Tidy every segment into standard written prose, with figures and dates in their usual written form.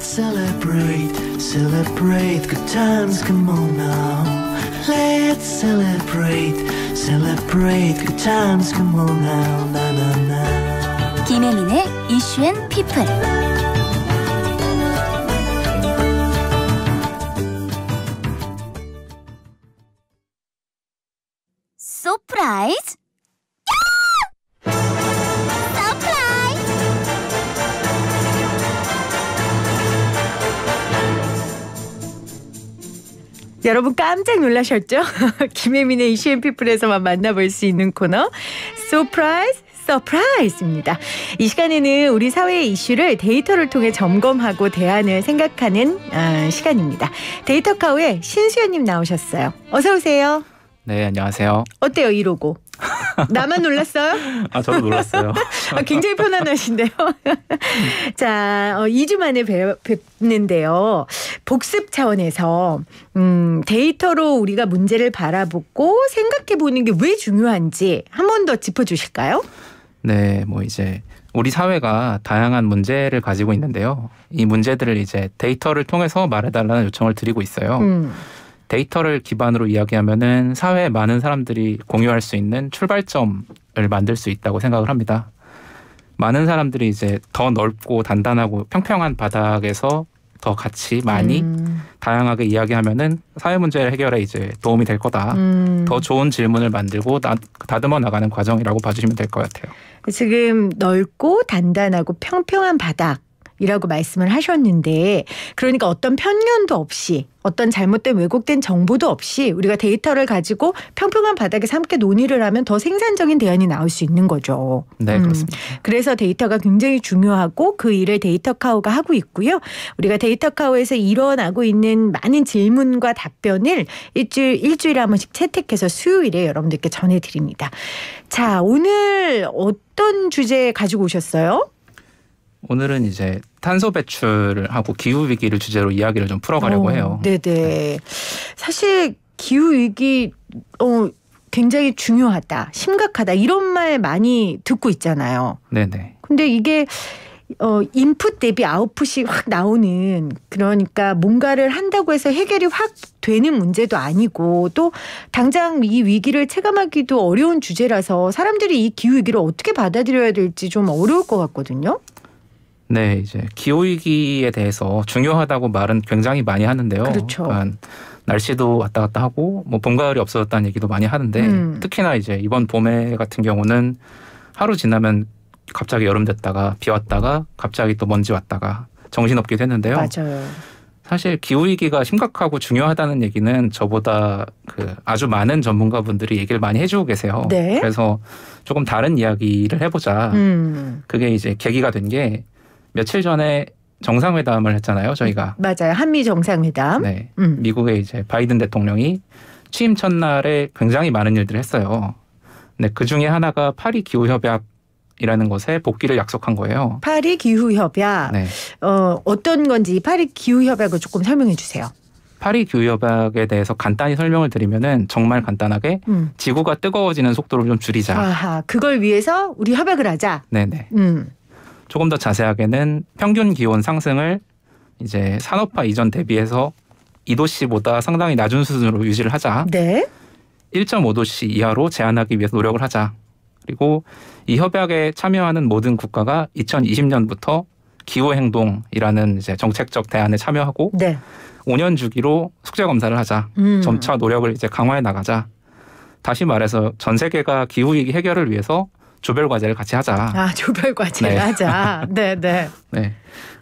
celebrate, celebrate good times, come on now. Let's celebrate, celebrate good times, come on now, na na na. 김혜민의 이슈 앤 피플. 서프라이즈! 여러분 깜짝 놀라셨죠? 김혜민의 이슈앤피플에서만 만나볼 수 있는 코너 서프라이즈 서프라이즈입니다. 이 시간에는 우리 사회의 이슈를 데이터를 통해 점검하고 대안을 생각하는 시간입니다. 데이터카우의 신수연님 나오셨어요. 어서 오세요. 네, 안녕하세요. 어때요, 이 로고? 나만 놀랐어요? 저도 놀랐어요. 굉장히 편안하신데요. 자, 2주 만에 뵙는데요. 복습 차원에서 데이터로 우리가 문제를 바라보고 생각해보는 게 왜 중요한지 한 번 더 짚어주실까요? 네, 이제 우리 사회가 다양한 문제를 가지고 있는데요. 이 문제들을 이제 데이터를 통해서 말해달라는 요청을 드리고 있어요. 데이터를 기반으로 이야기하면은 사회에 많은 사람들이 공유할 수 있는 출발점을 만들 수 있다고 생각을 합니다. 많은 사람들이 이제 더 넓고 단단하고 평평한 바닥에서 더 같이 많이 다양하게 이야기하면은 사회 문제 해결에 이제 도움이 될 거다. 더 좋은 질문을 만들고 다듬어 나가는 과정이라고 봐주시면 될 것 같아요. 지금 넓고 단단하고 평평한 바닥이라고 말씀을 하셨는데, 그러니까 어떤 편견도 없이 어떤 잘못된 왜곡된 정보도 없이 우리가 데이터를 가지고 평평한 바닥에서 함께 논의를 하면 더 생산적인 대안이 나올 수 있는 거죠. 네, 그렇습니다. 그래서 데이터가 굉장히 중요하고 그 일을 데이터카우가 하고 있고요. 우리가 데이터카우에서 일어나고 있는 많은 질문과 답변을 일주일에 한 번씩 채택해서 수요일에 여러분들께 전해드립니다. 자, 오늘 어떤 주제 가지고 오셨어요? 오늘은 이제 탄소 배출을 하고 기후 위기를 주제로 이야기를 좀 풀어가려고 해요. 네네. 네. 사실 기후 위기 굉장히 중요하다, 심각하다 이런 말 많이 듣고 있잖아요. 네네. 근데 이게 인풋 대비 아웃풋이 확 나오는, 그러니까 뭔가를 한다고 해서 해결이 확 되는 문제도 아니고 또 당장 이 위기를 체감하기도 어려운 주제라서 사람들이 이 기후 위기를 어떻게 받아들여야 될지 좀 어려울 것 같거든요. 네, 이제 기후위기에 대해서 중요하다고 말은 굉장히 많이 하는데요. 그렇죠. 그러니까 날씨도 왔다 갔다 하고 봄, 가을이 없어졌다는 얘기도 많이 하는데 특히나 이제 이번 봄에 같은 경우는 하루 지나면 갑자기 여름 됐다가 비 왔다가 갑자기 또 먼지 왔다가 정신없게 됐는데요. 맞아요. 사실 기후위기가 심각하고 중요하다는 얘기는 저보다 아주 많은 전문가분들이 얘기를 많이 해주고 계세요. 네. 그래서 조금 다른 이야기를 해보자. 그게 이제 계기가 된 게 며칠 전에 정상회담을 했잖아요, 저희가. 맞아요. 한미 정상회담. 네. 미국의 이제 바이든 대통령이 취임 첫날에 굉장히 많은 일들을 했어요. 네, 그 중에 하나가 파리 기후협약이라는 것에 복귀를 약속한 거예요. 파리 기후협약. 네. 어떤 건지 파리 기후협약을 조금 설명해 주세요. 파리 기후협약에 대해서 간단히 설명을 드리면은 정말 간단하게 지구가 뜨거워지는 속도를 좀 줄이자. 아하, 그걸 위해서 우리 협약을 하자. 네네. 조금 더 자세하게는 평균 기온 상승을 이제 산업화 이전 대비해서 2도씨보다 상당히 낮은 수준으로 유지를 하자. 네. 1.5도씨 이하로 제한하기 위해서 노력을 하자. 그리고 이 협약에 참여하는 모든 국가가 2020년부터 기후행동이라는 이제 정책적 대안에 참여하고 네. 5년 주기로 숙제 검사를 하자. 점차 노력을 이제 강화해 나가자. 다시 말해서 전 세계가 기후위기 해결을 위해서 조별 과제를 같이 하자. 조별 과제를 하자. 네, 네. 네.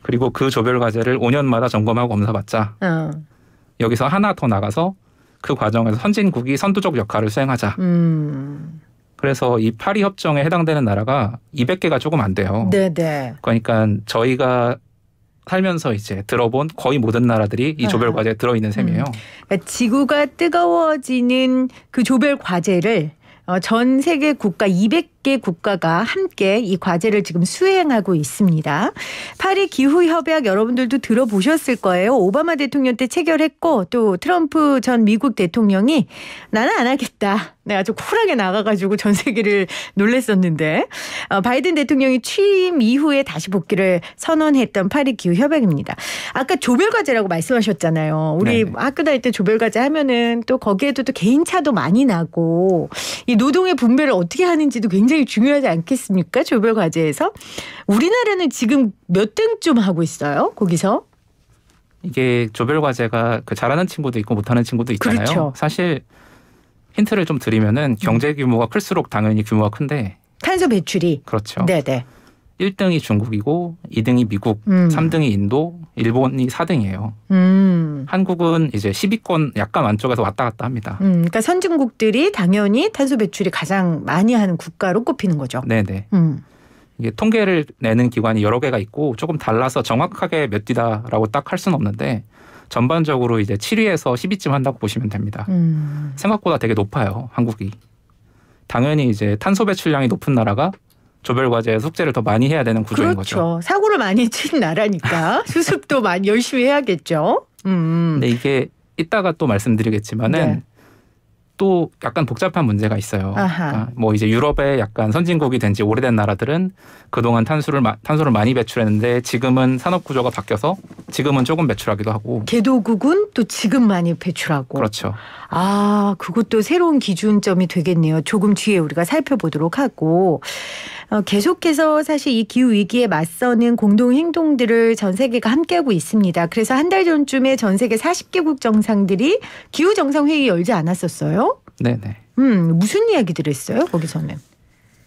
그리고 그 조별 과제를 5년마다 점검하고 검사받자. 여기서 하나 더 나가서 그 과정에서 선진국이 선두적 역할을 수행하자. 그래서 이 파리 협정에 해당되는 나라가 200개가 조금 안 돼요. 네, 네. 그러니까 저희가 살면서 이제 들어본 거의 모든 나라들이 이 조별 과제에 들어있는 셈이에요. 그러니까 지구가 뜨거워지는 그 조별 과제를 전 세계 국가 200 5개 국가가 함께 이 과제를 지금 수행하고 있습니다. 파리 기후협약 여러분들도 들어보셨을 거예요. 오바마 대통령 때 체결했고 또 트럼프 전 미국 대통령이 나는 안 하겠다. 내가 아주 쿨하게 나가가지고 전 세계를 놀랬었는데 바이든 대통령이 취임 이후에 다시 복귀를 선언했던 파리 기후협약입니다. 아까 조별과제라고 말씀하셨잖아요. 우리 네네. 학교 다닐 때 조별과제 하면은 또 거기에도 또 개인차도 많이 나고 이 노동의 분배를 어떻게 하는지도 굉장히 중요하지 않겠습니까? 조별과제에서. 우리나라는 지금 몇 등쯤 하고 있어요? 거기서? 이게 조별과제가 그 잘하는 친구도 있고 못하는 친구도 있잖아요. 그렇죠. 사실 힌트를 좀 드리면은 경제 규모가 클수록 당연히 규모가 큰데 탄소 배출이. 그렇죠. 네네. 1등이 1등이 중국이고 2등이 미국, 3등이 인도, 일본이 4등이에요. 한국은 이제 10위권 약간 안쪽에서 왔다 갔다 합니다. 그러니까 선진국들이 당연히 탄소 배출이 가장 많이 하는 국가로 꼽히는 거죠. 네네. 이게 통계를 내는 기관이 여러 개가 있고 조금 달라서 정확하게 몇 위다라고 딱 할 수는 없는데 전반적으로 이제 7위에서 10위쯤 한다고 보시면 됩니다. 생각보다 되게 높아요, 한국이. 당연히 이제 탄소 배출량이 높은 나라가 조별과제 숙제를 더 많이 해야 되는 구조인 그렇죠. 거죠. 사고를 많이 친 나라니까 수습도 많이 열심히 해야겠죠. 근데 이게 이따가 또 말씀드리겠지만은 네. 또 약간 복잡한 문제가 있어요. 그러니까 뭐 이제 유럽의 약간 선진국이 된 지 오래된 나라들은 그동안 탄소를 많이 배출했는데 지금은 산업 구조가 바뀌어서 지금은 조금 배출하기도 하고. 개도국은 또 지금 많이 배출하고. 그렇죠. 아, 그것도 새로운 기준점이 되겠네요. 조금 뒤에 우리가 살펴보도록 하고. 계속해서 사실 이 기후위기에 맞서는 공동행동들을 전 세계가 함께하고 있습니다. 그래서 한 달 전쯤에 전 세계 40개국 정상들이 기후정상회의 열지 않았었어요? 네네. 무슨 이야기들 했어요? 거기서는?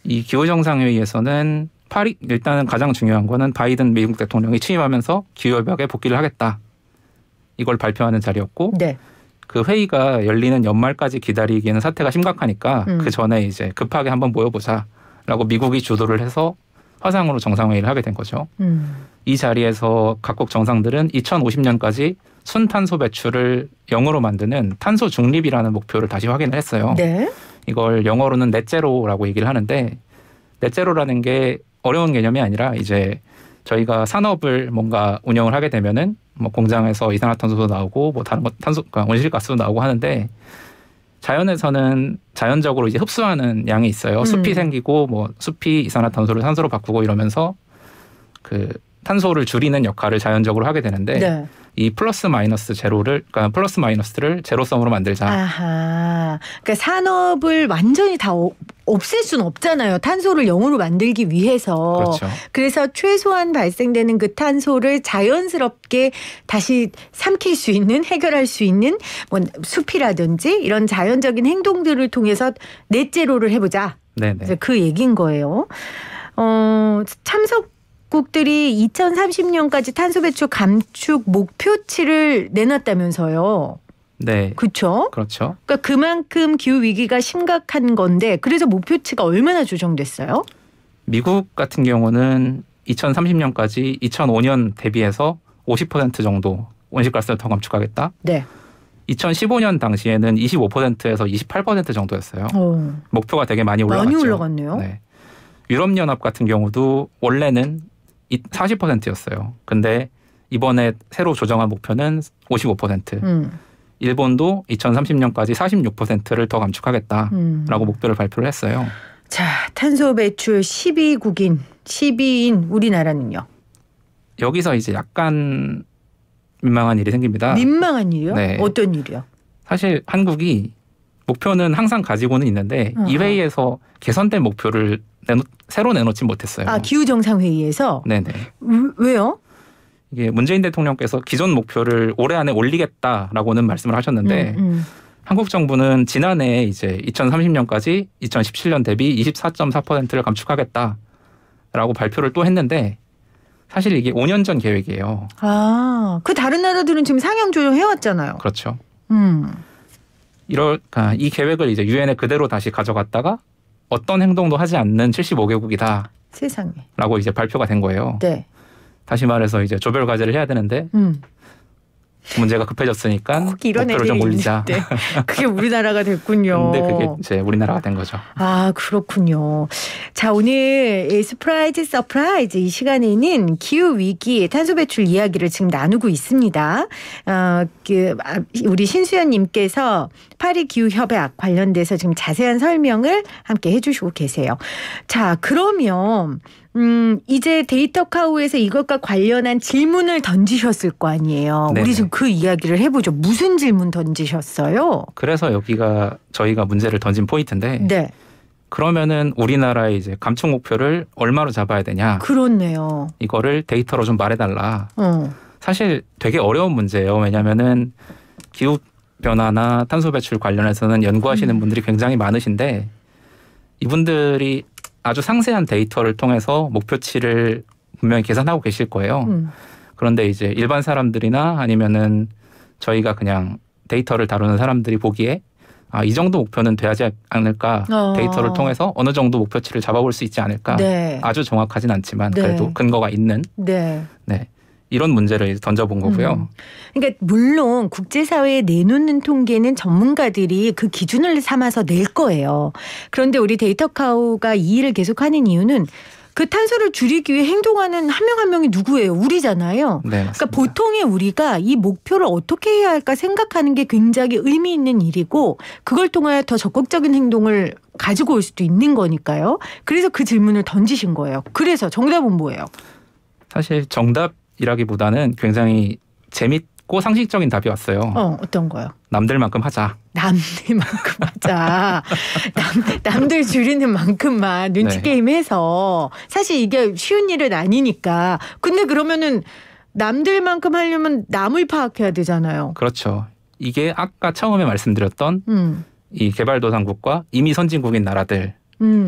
이 기후정상회의에서는 일단은 가장 중요한 거는 바이든 미국 대통령이 취임하면서 기후협약에 복귀를 하겠다. 이걸 발표하는 자리였고 네. 그 회의가 열리는 연말까지 기다리기에는 사태가 심각하니까 그 전에 이제 급하게 한번 모여보자라고 미국이 주도를 해서 화상으로 정상회의를 하게 된 거죠. 이 자리에서 각국 정상들은 2050년까지 순탄소 배출을 0으로 만드는 탄소 중립이라는 목표를 다시 확인을 했어요. 네. 이걸 영어로는 넷제로라고 얘기를 하는데 넷제로라는 게 어려운 개념이 아니라 이제 저희가 산업을 뭔가 운영을 하게 되면은 뭐 공장에서 이산화탄소도 나오고 뭐 다른 것 그러니까 온실가스도 나오고 하는데 자연에서는 자연적으로 이제 흡수하는 양이 있어요. 숲이 생기고 뭐 숲이 이산화탄소를 산소로 바꾸고 이러면서 그 탄소를 줄이는 역할을 자연적으로 하게 되는데 네. 이 플러스 마이너스를 제로섬으로 만들자. 아하. 그러니까 산업을 완전히 다 없앨 수는 없잖아요. 탄소를 0으로 만들기 위해서. 그렇죠. 그래서 최소한 발생되는 그 탄소를 자연스럽게 다시 삼킬 수 있는, 해결할 수 있는 뭐 숲이라든지 이런 자연적인 행동들을 통해서 넷제로를 해보자. 네네. 그 얘기인 거예요. 참석국들이 2030년까지 탄소 배출 감축 목표치를 내놨다면서요. 네. 그렇죠? 그렇죠. 그러니까 그만큼 기후 위기가 심각한 건데 그래서 목표치가 얼마나 조정됐어요? 미국 같은 경우는 2030년까지 2005년 대비해서 50% 정도 온실가스를 더 감축하겠다. 네. 2015년 당시에는 25%에서 28% 정도였어요. 목표가 되게 많이 올라갔죠. 많이 올라갔네요. 네. 유럽연합 같은 경우도 원래는 40%였어요. 근데 이번에 새로 조정한 목표는 55%. 일본도 2030년까지 46%를 더 감축하겠다라고 목표를 발표를 했어요. 자, 탄소 배출 10위인 우리나라는요? 여기서 이제 약간 민망한 일이 생깁니다. 민망한 일이요? 네. 어떤 일이요? 사실 한국이 목표는 항상 가지고는 있는데 이 회의에서 개선된 목표를 새로 내놓지 못했어요. 아, 기후정상회의에서? 네네. 왜요? 이게 문재인 대통령께서 기존 목표를 올해 안에 올리겠다라고는 말씀을 하셨는데 한국 정부는 지난해 이제 2030년까지 2017년 대비 24.4%를 감축하겠다라고 발표를 또 했는데 사실 이게 5년 전 계획이에요. 아, 그 다른 나라들은 지금 상향 조정해왔잖아요. 그렇죠. 그러니까 이 계획을 이제 유엔에 그대로 다시 가져갔다가 어떤 행동도 하지 않는 75개국이다. 세상에. 라고 이제 발표가 된 거예요. 네. 다시 말해서 이제 조별 과제를 해야 되는데 문제가 급해졌으니까 꼭 이런 목표를 애들이 좀 올리자. 있는데 그게 우리나라가 됐군요. 근데 그게 이제 우리나라가 된 거죠. 아, 그렇군요. 자, 오늘 스프라이즈 서프라이즈 이 시간에는 기후 위기 탄소 배출 이야기를 지금 나누고 있습니다. 우리 신수연님께서 파리 기후 협약 관련돼서 지금 자세한 설명을 함께 해주시고 계세요. 자, 그러면 이제 데이터 카우에서 이것과 관련한 질문을 던지셨을 거 아니에요. 네네. 우리 지금 그 이야기를 해보죠. 무슨 질문 던지셨어요? 그래서 여기가 저희가 문제를 던진 포인트인데 네. 그러면은 우리나라의 이제 감축 목표를 얼마로 잡아야 되냐? 그렇네요. 이거를 데이터로 좀 말해달라. 어. 사실 되게 어려운 문제예요. 왜냐하면은 기후 변화나 탄소 배출 관련해서는 연구하시는 분들이 굉장히 많으신데 이분들이 아주 상세한 데이터를 통해서 목표치를 분명히 계산하고 계실 거예요. 그런데 이제 일반 사람들이나 아니면은 저희가 그냥 데이터를 다루는 사람들이 보기에 이 정도 목표는 돼야지 않을까. 데이터를 통해서 어느 정도 목표치를 잡아볼 수 있지 않을까. 네. 아주 정확하진 않지만 네. 그래도 근거가 있는 네. 이런 문제를 던져본 거고요. 그러니까 물론 국제사회에 내놓는 통계는 전문가들이 그 기준을 삼아서 낼 거예요. 그런데 우리 데이터 카우가 이 일을 계속하는 이유는 그 탄소를 줄이기 위해 행동하는 한 명 한 명이 누구예요? 우리잖아요. 네, 그러니까 맞습니다. 보통의 우리가 이 목표를 어떻게 해야 할까 생각하는 게 굉장히 의미 있는 일이고 그걸 통하여 더 적극적인 행동을 가지고 올 수도 있는 거니까요. 그래서 그 질문을 던지신 거예요. 그래서 정답은 뭐예요? 사실 정답이라기보다는 굉장히 재밌고 상식적인 답이 왔어요. 어떤 거요? 남들만큼 하자. 남들만큼 하자. 남들 줄이는 만큼만 눈치 네. 게임 해서 사실 이게 쉬운 일은 아니니까. 근데 그러면은 남들만큼 하려면 남을 파악해야 되잖아요. 그렇죠. 이게 아까 처음에 말씀드렸던 이 개발도상국과 이미 선진국인 나라들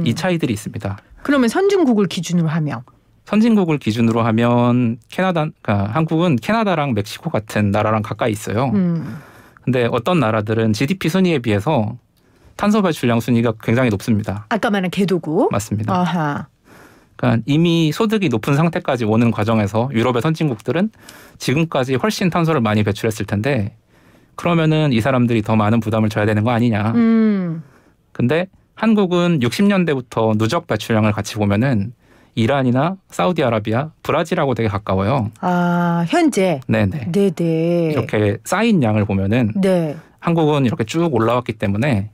이 차이들이 있습니다. 그러면 선진국을 기준으로 하면 선진국을 기준으로 하면 그러니까 한국은 캐나다랑 멕시코 같은 나라랑 가까이 있어요. 근데 어떤 나라들은 GDP 순위에 비해서 탄소 배출량 순위가 굉장히 높습니다. 아까 말한 개도국. 맞습니다. 아하. 그러니까 이미 소득이 높은 상태까지 오는 과정에서 유럽의 선진국들은 지금까지 훨씬 탄소를 많이 배출했을 텐데 그러면은 이 사람들이 더 많은 부담을 져야 되는 거 아니냐. 근데 한국은 60년대부터 누적 배출량을 같이 보면은 이란이나 사우디아라비아, 브라질하고 되게 가까워요. 현재. 네네. 네네. 이렇게 쌓인 양을 보면은 네. 한국은 이렇게 쭉 올라왔기 때문에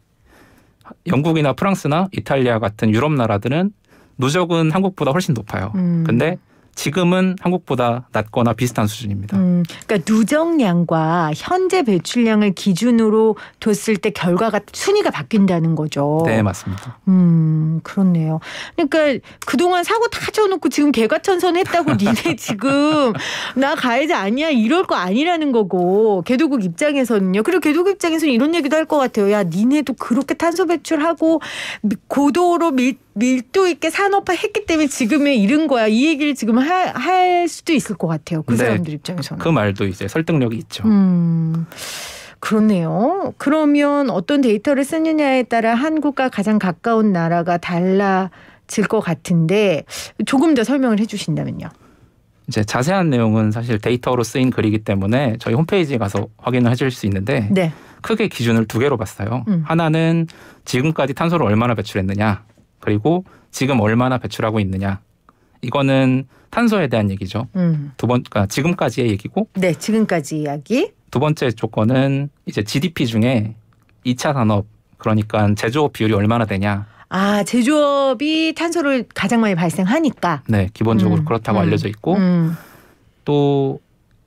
영국이나 프랑스나 이탈리아 같은 유럽 나라들은 누적은 한국보다 훨씬 높아요. 근데 지금은 한국보다 낮거나 비슷한 수준입니다. 그러니까 누적량과 현재 배출량을 기준으로 뒀을 때 결과가 순위가 바뀐다는 거죠. 네, 맞습니다. 그렇네요. 그러니까 그동안 사고 다 져놓고 지금 개과천선했다고 니네 지금 나 가해자 아니야 이럴 거 아니라는 거고 개도국 입장에서는요. 그리고 개도국 입장에서는 이런 얘기도 할 것 같아요. 야 니네도 그렇게 탄소 배출하고 고도로 밀도 있게 산업화했기 때문에 지금의 이른 거야. 이 얘기를 지금 할 수도 있을 것 같아요. 그 사람들 입장에서는. 그 말도 이제 설득력이 있죠. 그렇네요. 그러면 어떤 데이터를 쓰느냐에 따라 한국과 가장 가까운 나라가 달라질 것 같은데 조금 더 설명을 해 주신다면요. 이제 자세한 내용은 사실 데이터로 쓰인 글이기 때문에 저희 홈페이지에 가서 확인을 하실 수 있는데 네. 크게 기준을 두 개로 봤어요. 하나는 지금까지 탄소를 얼마나 배출했느냐. 그리고 지금 얼마나 배출하고 있느냐. 이거는 탄소에 대한 얘기죠. 그러니까 지금까지의 얘기고. 네, 지금까지 이야기. 두 번째 조건은 이제 GDP 중에 2차 산업, 그러니까 제조업 비율이 얼마나 되냐. 제조업이 탄소를 가장 많이 발생하니까. 네, 기본적으로 그렇다고 알려져 있고 또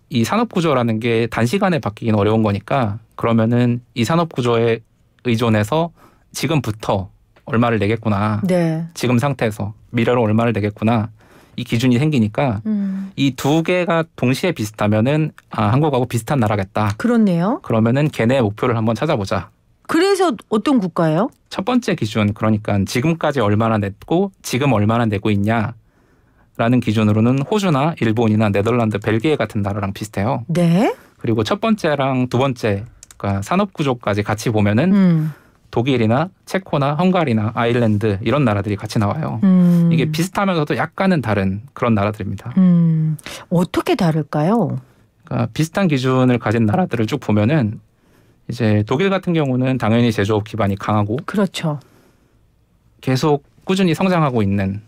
이 산업 구조라는 게 단시간에 바뀌긴 어려운 거니까 그러면은 이 산업 구조에 의존해서 지금부터 얼마를 내겠구나. 네. 지금 상태에서 미래로 얼마를 내겠구나. 이 기준이 생기니까 이 두 개가 동시에 비슷하면은 한국하고 비슷한 나라겠다. 그렇네요. 그러면은 걔네 목표를 한번 찾아보자. 그래서 어떤 국가예요? 첫 번째 기준, 그러니까 지금까지 얼마나 냈고 지금 얼마나 내고 있냐라는 기준으로는 호주나 일본이나 네덜란드, 벨기에 같은 나라랑 비슷해요. 네. 그리고 첫 번째랑 두 번째, 그러니까 산업 구조까지 같이 보면은 독일이나 체코나 헝가리나 아일랜드 이런 나라들이 같이 나와요. 이게 비슷하면서도 약간은 다른 그런 나라들입니다. 어떻게 다를까요? 그러니까 비슷한 기준을 가진 나라들을 쭉 보면은 이제 독일 같은 경우는 당연히 제조업 기반이 강하고 그렇죠. 계속 꾸준히 성장하고 있는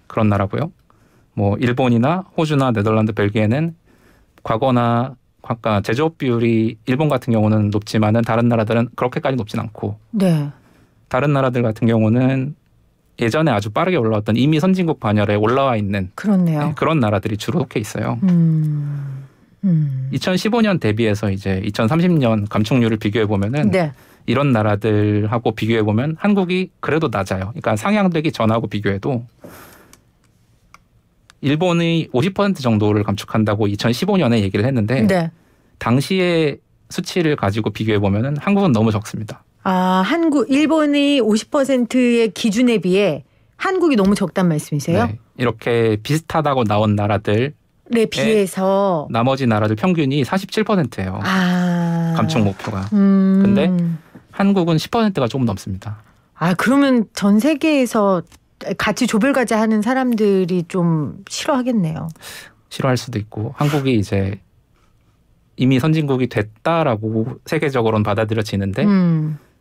그런 나라고요. 뭐 일본이나 호주나 네덜란드, 벨기에는 과거나 아까 제조업 비율이 일본 같은 경우는 높지만은 다른 나라들은 그렇게까지 높진 않고 네. 다른 나라들 같은 경우는 예전에 아주 빠르게 올라왔던 이미 선진국 반열에 올라와 있는 그렇네요. 그런 나라들이 주로 속해 있어요. 2015년 대비해서 이제 2030년 감축률을 비교해 보면은 네. 이런 나라들하고 비교해 보면 한국이 그래도 낮아요. 그러니까 상향되기 전하고 비교해도 일본이 50% 정도를 감축한다고 2015년에 얘기를 했는데 네. 당시의 수치를 가지고 비교해 보면은 한국은 너무 적습니다. 아, 일본이 50%의 기준에 비해 한국이 너무 적단 말씀이세요? 네. 이렇게 비슷하다고 나온 나라들 비해서 나머지 나라들 평균이 47%예요. 아. 감축 목표가. 근데 한국은 10%가 조금 넘습니다. 아, 그러면 전 세계에서 같이 조별과제 하는 사람들이 좀 싫어하겠네요. 싫어할 수도 있고 한국이 이제 이미 선진국이 됐다라고 세계적으로는 받아들여지는데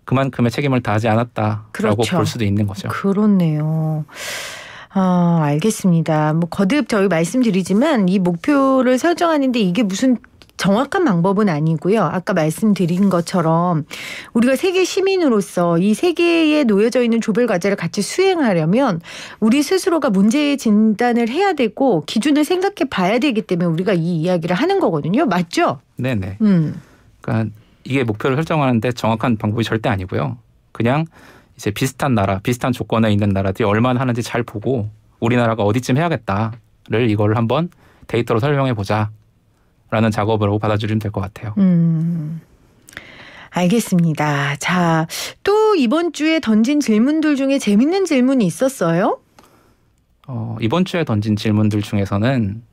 그만큼의 책임을 다하지 않았다라고 그렇죠. 볼 수도 있는 거죠. 그렇네요. 아, 알겠습니다. 뭐 거듭 저희 말씀드리지만 이 목표를 설정하는데 이게 무슨 정확한 방법은 아니고요. 아까 말씀드린 것처럼 우리가 세계 시민으로서 이 세계에 놓여져 있는 조별과제를 같이 수행하려면 우리 스스로가 문제 진단을 해야 되고 기준을 생각해 봐야 되기 때문에 우리가 이 이야기를 하는 거거든요. 맞죠? 네네. 그러니까 이게 목표를 설정하는데 정확한 방법이 절대 아니고요. 그냥 이제 비슷한 나라, 비슷한 조건에 있는 나라들이 얼마나 하는지 잘 보고 우리나라가 어디쯤 해야겠다를 이걸 한번 데이터로 설명해 보자. 라는 작업으로 받아주시면 될 것 같아요. 알겠습니다. 자, 또 이번 주에 던진 질문들 중에 재밌는 질문이 있었어요? 이번 주에 던진 질문들 중에서는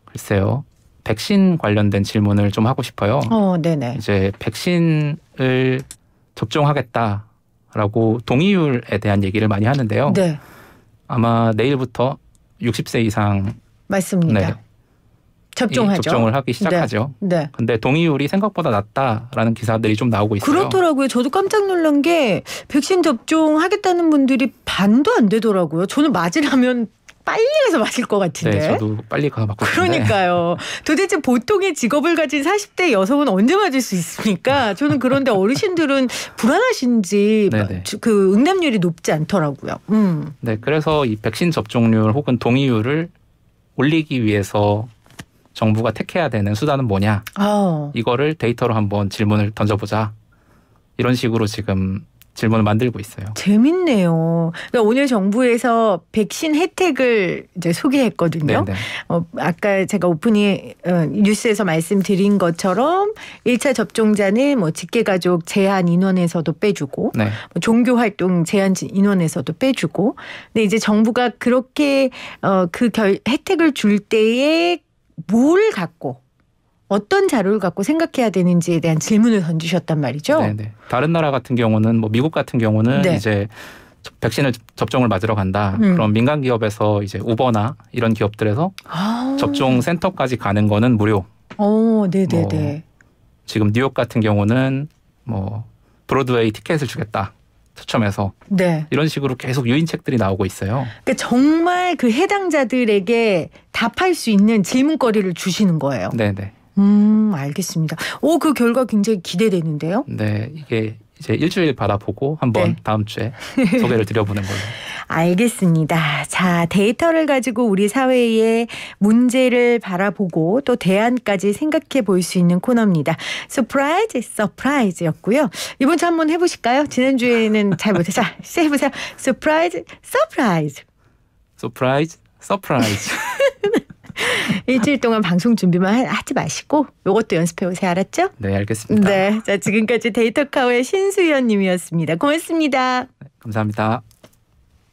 글쎄요. 백신 관련된 질문을 좀 하고 싶어요. 네네. 이제 백신을 접종하겠다라고 동의율에 대한 얘기를 많이 하는데요. 네. 아마 내일부터 60세 이상 맞습니다. 네. 접종을 하기 시작하죠. 네. 근데 동의율이 생각보다 낮다라는 기사들이 좀 나오고 있어요. 그렇더라고요. 저도 깜짝 놀란 게 백신 접종하겠다는 분들이 반도 안 되더라고요. 저는 맞으려면 빨리 가서 맞을 것 같은데. 네, 저도 빨리 가서 맞고 싶은데. 그러니까요. 도대체 보통의 직업을 가진 40대 여성은 언제 맞을 수 있습니까? 저는 그런데 어르신들은 불안하신지 네네. 그 응답률이 높지 않더라고요. 네, 그래서 이 백신 접종률 혹은 동의율을 올리기 위해서 정부가 택해야 되는 수단은 뭐냐. 이거를 데이터로 한번 질문을 던져보자. 이런 식으로 지금 질문을 만들고 있어요. 재밌네요. 그러니까 오늘 정부에서 백신 혜택을 이제 소개했거든요. 아까 제가 오프닝 뉴스에서 말씀드린 것처럼 1차 접종자는 뭐 직계가족 제한 인원에서도 빼주고 네. 뭐 종교활동 제한 인원에서도 빼주고. 근데 이제 정부가 그렇게 혜택을 줄 때에 뭘 갖고 어떤 자료를 갖고 생각해야 되는지에 대한 질문을 던지셨단 말이죠. 네네. 다른 나라 같은 경우는 뭐 미국 같은 경우는 네. 이제 백신을 접종을 맞으러 간다. 그럼 민간 기업에서 이제 우버나 이런 기업들에서 접종 센터까지 가는 거는 무료. 네네네. 지금 뉴욕 같은 경우는 뭐 브로드웨이 티켓을 주겠다. 추첨해서 네. 이런 식으로 계속 유인책들이 나오고 있어요. 그러니까 정말 그 해당자들에게 답할 수 있는 질문거리를 주시는 거예요. 네네. 알겠습니다. 그 결과 굉장히 기대되는데요. 네, 이게 이제 일주일 받아보고 한번 다음 주에 소개를 드려보는 걸로. 알겠습니다. 자, 데이터를 가지고 우리 사회의 문제를 바라보고 또 대안까지 생각해 볼 수 있는 코너입니다. 서프라이즈, 서프라이즈였고요. 이번 주 한번 해보실까요? 지난주에는 잘 못해서. 자, 해보세요. 서프라이즈, 서프라이즈. 서프라이즈, 서프라이즈. 일주일 동안 방송 준비만 하지 마시고 이것도 연습해 오세요. 알았죠? 네, 알겠습니다. 네, 자 지금까지 데이터카우의 신수연 님이었습니다. 고맙습니다. 네, 감사합니다.